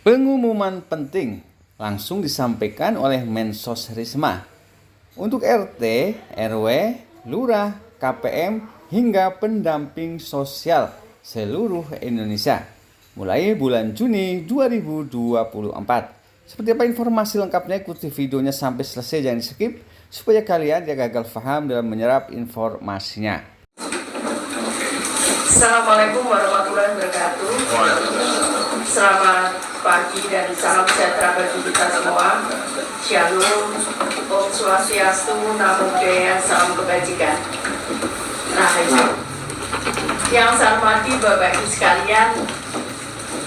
Pengumuman penting langsung disampaikan oleh Mensos Risma untuk RT, RW, Lurah, KPM hingga pendamping sosial seluruh Indonesia mulai bulan Juni 2024. Seperti apa informasi lengkapnya, ikuti videonya sampai selesai, jangan di-skip supaya kalian tidak gagal paham dalam menyerap informasinya. Assalamualaikum warahmatullahi wabarakatuh. Selamat pagi dan salam sejahtera bagi kita semua. Shalom, Om Swastiastu, Namo Buddhaya, salam kebajikan. Rahayu. Yang saya hormati Bapak Ibu sekalian,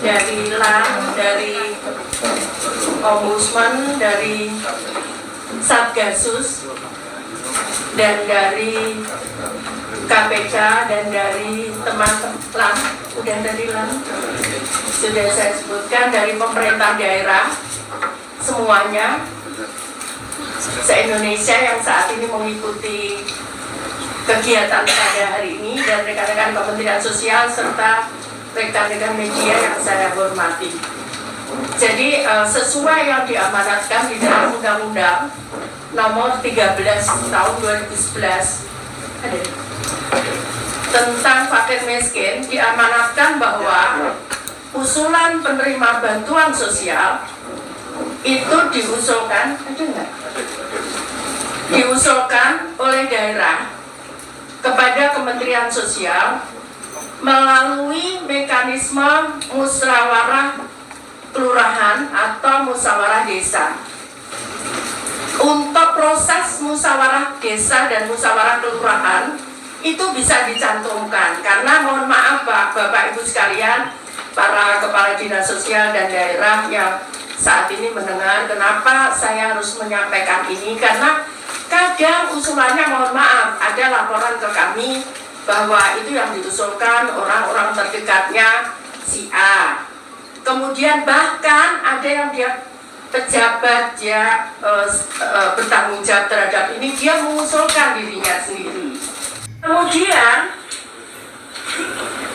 dari LAN, dari Ombudsman, dari Satgasus, dan dari KPK, dan dari teman-teman udah dari LAN, sudah saya sebutkan, dari pemerintah daerah semuanya se-Indonesia yang saat ini mengikuti kegiatan pada hari ini, dan rekan-rekan Kementerian Sosial serta rekan-rekan media yang saya hormati. Jadi sesuai yang diamanatkan di dalam Undang-Undang Nomor 13 Tahun 2011 tentang fakir miskin, diamanatkan bahwa usulan penerima bantuan sosial itu diusulkan oleh daerah kepada Kementerian Sosial melalui mekanisme musyawarah kelurahan atau musyawarah desa. Untuk proses musyawarah desa dan musyawarah kelurahan itu bisa dicantumkan, karena mohon maaf Bapak Ibu sekalian, para kepala dinas sosial dan daerah yang saat ini mendengar, kenapa saya harus menyampaikan ini, karena kadang usulannya, mohon maaf, ada laporan ke kami bahwa itu yang diusulkan orang-orang terdekatnya si A. Kemudian bahkan ada yang dia pejabat, dia bertanggung jawab terhadap ini, dia mengusulkan dirinya sendiri. Kemudian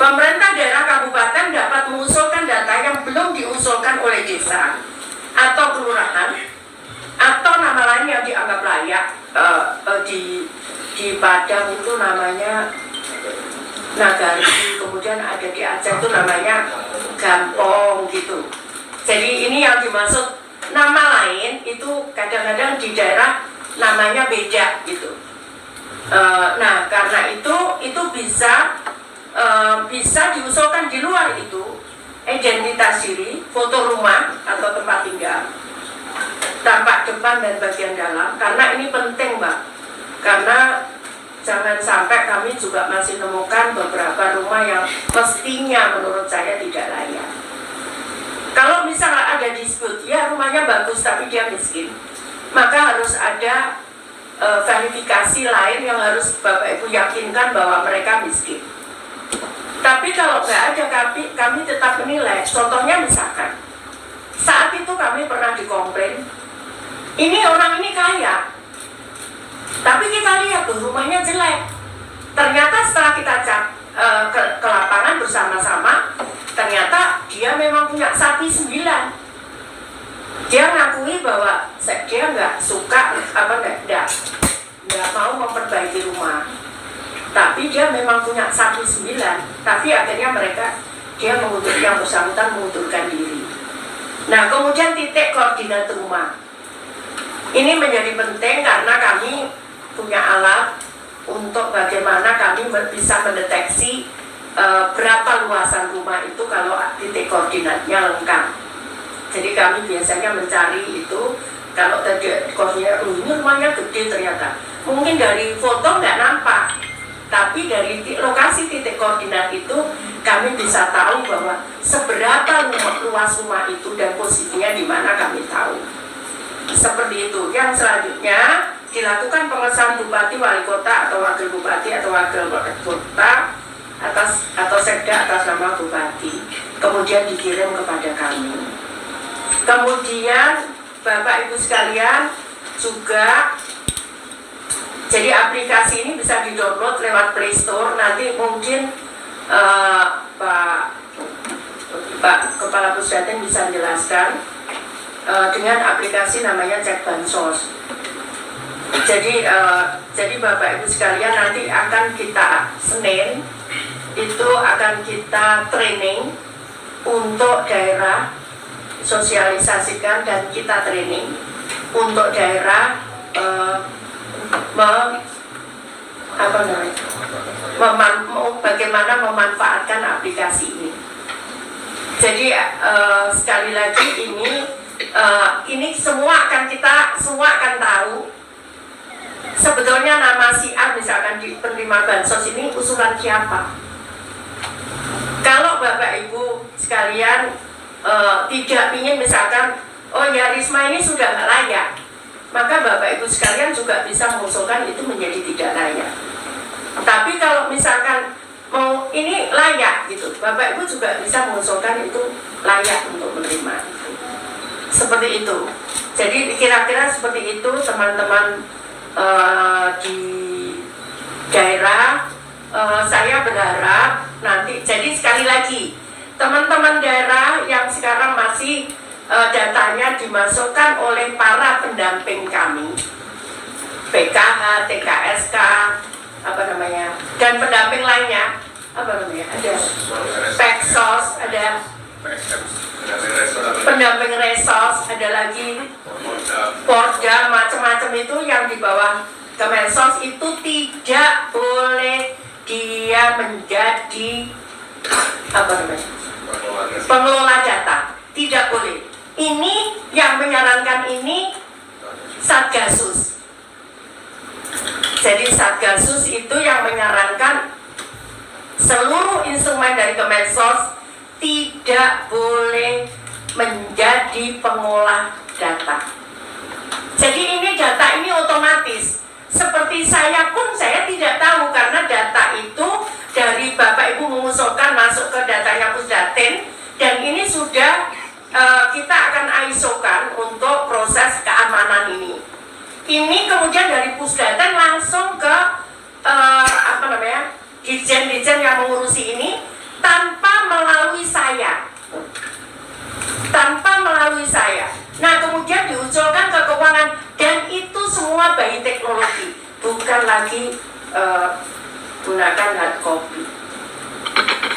pemerintah daerah kabupaten dapat mengusulkan data yang belum diusulkan oleh desa atau kelurahan atau nama lain yang dianggap layak. Di Padang itu namanya Nagari, kemudian ada di Aceh itu namanya Gampong gitu. Jadi ini yang dimaksud nama lain itu kadang-kadang di daerah namanya beda gitu. Nah karena itu bisa diusulkan di luar itu, identitas diri, foto rumah atau tempat tinggal, tampak depan dan bagian dalam. Karena ini penting Mbak, karena jangan sampai kami juga masih menemukan beberapa rumah yang mestinya menurut saya tidak layak. Kalau misalnya ada dispute, ya rumahnya bagus tapi dia miskin, maka harus ada verifikasi lain yang harus Bapak Ibu yakinkan bahwa mereka miskin. Tapi kalau nggak ada, kami tetap menilai. Contohnya misalkan, saat itu kami pernah dikomplain, ini orang ini kaya, tapi kita lihat tuh rumahnya jelek. Ternyata setelah kita cek ke lapangan bersama-sama, ternyata dia memang punya sapi 9. Dia ngakui bahwa dia nggak suka, nggak mau memperbaiki rumah. Tapi dia memang punya sapi 9. Tapi akhirnya dia yang bersangkutan mengundurkan diri. Nah kemudian titik koordinat rumah. Ini menjadi penting karena kami punya alat untuk bagaimana kami bisa mendeteksi berapa luasan rumah itu kalau titik koordinatnya lengkap. Jadi kami biasanya mencari itu, kalau tadi koordinat ini rumahnya gede ternyata, mungkin dari foto nggak nampak, tapi dari lokasi titik koordinat itu kami bisa tahu bahwa seberapa luas rumah itu dan posisinya di mana kami tahu. Seperti itu. Yang selanjutnya dilakukan pengesahan bupati, wali kota atau wakil bupati atau wakil kota atau sekda atas nama bupati, kemudian dikirim kepada kami. Kemudian Bapak Ibu sekalian juga, jadi aplikasi ini bisa di-download lewat Play Store. Nanti mungkin Pak Pak Kepala Pusdatin bisa menjelaskan dengan aplikasi namanya Cek Bansos. Jadi Bapak Ibu sekalian, nanti akan kita Senin itu akan kita training untuk daerah, sosialisasikan dan kita training untuk daerah bagaimana memanfaatkan aplikasi ini. Jadi sekali lagi ini semua akan tahu sebetulnya nama si A misalkan di penerima bansos ini usulan siapa. Kalau Bapak Ibu sekalian tidak ingin misalkan, oh ya Risma ini sudah nggak layak, maka Bapak Ibu sekalian juga bisa mengusulkan itu menjadi tidak layak. Tapi kalau misalkan mau ini layak gitu, Bapak Ibu juga bisa mengusulkan itu layak untuk menerima itu. Seperti itu. Jadi kira-kira seperti itu teman-teman di daerah. Saya berharap nanti, jadi sekali lagi teman-teman daerah yang sekarang masih datanya dimasukkan oleh para pendamping kami, PKH, TKSK, dan pendamping lainnya, ada Peksos, ada pendamping Resos, ada lagi Porda, macam-macam itu yang di bawah Kemensos itu tidak boleh dia menjadi pengelola data, tidak boleh. Ini yang menyarankan ini Satgasus. Jadi Satgasus itu yang menyarankan seluruh instrumen dari Kemensos tidak boleh menjadi pengolah data. Jadi ini data ini otomatis. Seperti saya pun saya tidak tahu karena data itu dari Bapak Ibu mengusulkan masuk ke datanya Pusdatin, dan ini sudah kita akan ISO-kan untuk proses keamanan ini. Ini kemudian dari Pusdatin langsung ke Dirjen-dirjen yang mengurusi ini tanpa melalui saya. Nah kemudian diusulkan ke keuangan, dan itu semua by teknologi, bukan lagi gunakan hard copy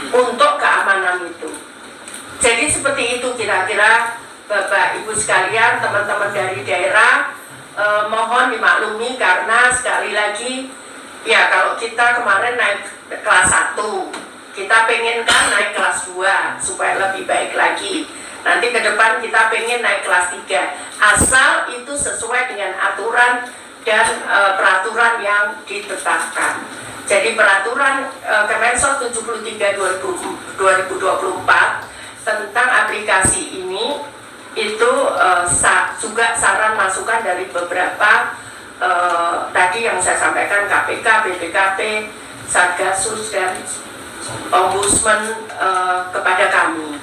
untuk keamanan itu. Jadi seperti itu kira-kira Bapak Ibu sekalian, teman-teman dari daerah, mohon dimaklumi karena sekali lagi ya kalau kita kemarin naik kelas 1, kita pengen kan naik kelas 2 supaya lebih baik lagi. Nanti ke depan kita pengen naik kelas 3, asal itu sesuai dengan aturan dan peraturan yang ditetapkan. Jadi peraturan Kemensos 73 2024 tentang aplikasi ini itu juga saran masukan dari beberapa tadi yang saya sampaikan, KPK, BPKP, Satgasus dan Ombudsman kepada kami.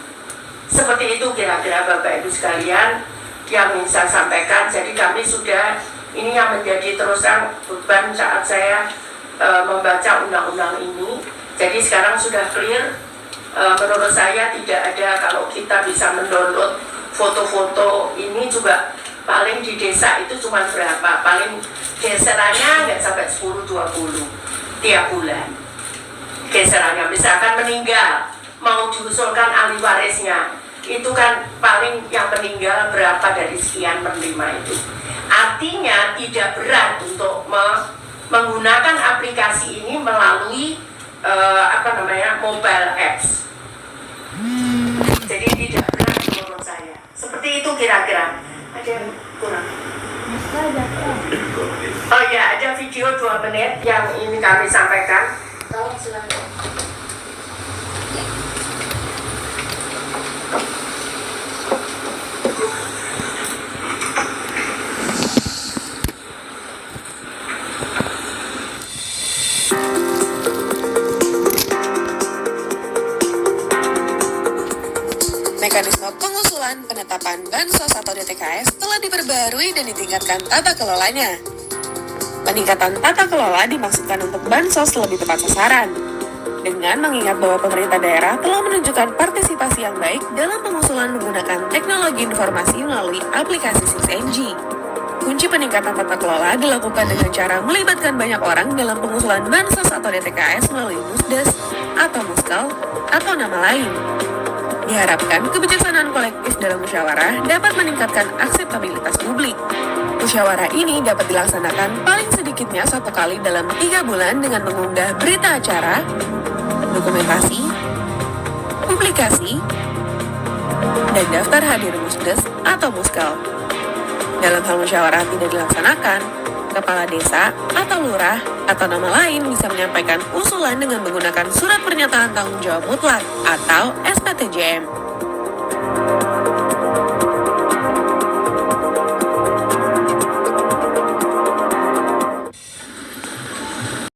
Seperti itu kira-kira Bapak Ibu sekalian yang ingin saya sampaikan. Jadi kami sudah, ini yang menjadi terus terang beban saat saya membaca undang-undang ini. Jadi sekarang sudah clear. Menurut saya tidak ada, kalau kita bisa mendownload foto-foto ini juga paling di desa itu cuma berapa, paling geserannya nggak sampai 10-20 tiap bulan geserannya. Misalkan meninggal mau diusulkan ahli warisnya, itu kan paling yang meninggal berapa dari sekian penerima itu. Artinya tidak berat untuk menggunakan aplikasi ini melalui mobile apps. Jadi tidak berat menurut saya. Seperti itu kira-kira. Ada yang kurang? Oh ya, ada video 2 menit yang ini kami sampaikan. Tolong silakan. Mekanisme pengusulan penetapan Bansos atau DTKS telah diperbarui dan ditingkatkan tata kelolanya. Peningkatan tata kelola dimaksudkan untuk Bansos lebih tepat sasaran, dengan mengingat bahwa pemerintah daerah telah menunjukkan partisipasi yang baik dalam pengusulan menggunakan teknologi informasi melalui aplikasi 6NG. Kunci peningkatan tata kelola dilakukan dengan cara melibatkan banyak orang dalam pengusulan Bansos atau DTKS melalui Musdes atau Muskal atau nama lain. Diharapkan kebijaksanaan kolektif dalam musyawarah dapat meningkatkan akseptabilitas publik. Musyawarah ini dapat dilaksanakan paling sedikitnya 1 kali dalam 3 bulan dengan mengunggah berita acara, dokumentasi, publikasi, dan daftar hadir Musdes atau Muskal. Dalam hal musyawarah tidak dilaksanakan, kepala desa atau lurah atau nama lain bisa menyampaikan usulan dengan menggunakan surat pernyataan tanggung jawab mutlak atau SPTJM.